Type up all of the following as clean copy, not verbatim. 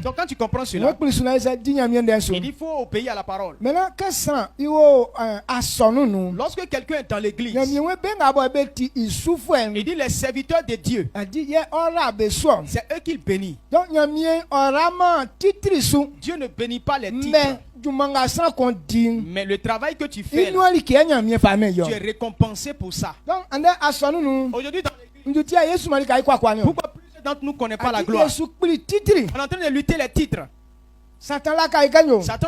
Donc quand tu comprends cela, il faut obéir à la parole. Maintenant, Lorsque quelqu'un est dans l'église, il dit les serviteurs de Dieu, c'est eux qui bénissent. Dieu ne bénit pas les titres. Mais le travail que tu fais, là, tu es récompensé pour ça. Aujourd'hui, dans l'église, pourquoi plusieurs d'entre nous ne connaissent pas la gloire? On est en train de lutter les titres. Satan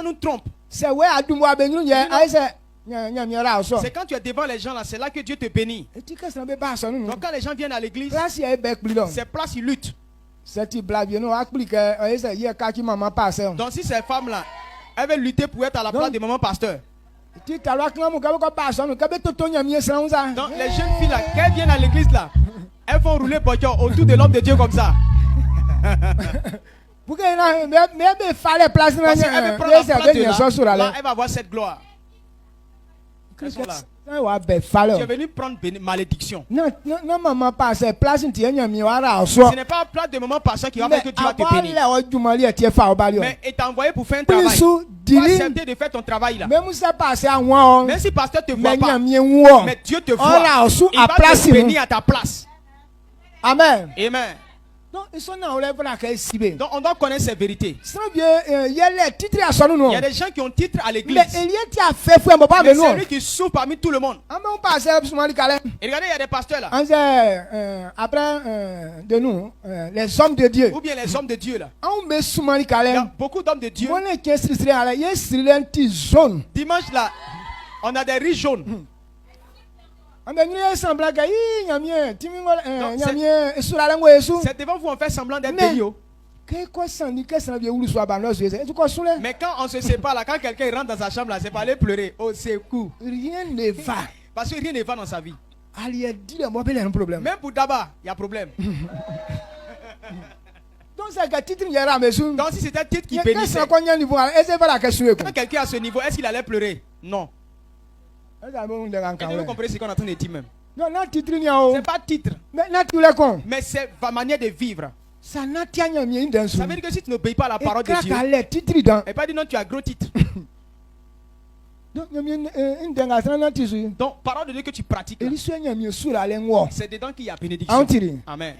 nous trompe. C'est quand tu es devant les gens là, c'est là que Dieu te bénit. Donc quand les gens viennent à l'église, c'est place ils luttent. Donc si ces femmes là, elles veulent lutter pour être à la place de maman pasteur. Donc les jeunes filles là, quand elles viennent à l'église là, elles vont rouler autour de l'homme de Dieu comme ça. Parce qu'elle veut prendre la place de là, elle va avoir cette gloire. Tu es venu prendre malédiction. Ce n'est pas la place de maman pasteur qui va faire que Dieu va te bénir. Mais il t'a envoyé pour faire un travail. Tu as accepté de faire ton travail là. Même si le pasteur te voit pas, mais Dieu te voit. Il va te bénir à ta place. Amen. Amen. Donc on doit connaître ces vérités. Il y a des gens qui ont titre à l'église. Mais c'est lui qui souffre parmi tout le monde. Et regardez, il y a des pasteurs là. Après de nous, les hommes de Dieu. Ou bien les hommes de Dieu là. Il y a beaucoup d'hommes de Dieu. Dimanche là, on a des riz jaunes. C'est devant vous on fait semblant d'être béni. Mais quand on se sépare là, quand quelqu'un rentre dans sa chambre là, c'est pas aller pleurer. Oh c'est cool. Rien ne va. Parce que rien ne va dans sa vie. Même pour Daba, il y a problème. Donc si c'était un titre qui bénissait, quand quelqu'un à ce niveau, est-ce qu'il allait pleurer? Non. Vous comprenez ce qu'on est en train de dire même? C'est pas titre. Mais c'est ma manière de vivre. Ça veut dire que si tu n'obéis pas à la parole de Dieu, et pas dire non, tu as gros titre. Donc, parole de Dieu que tu pratiques, c'est dedans qu'il y a bénédiction. Amen.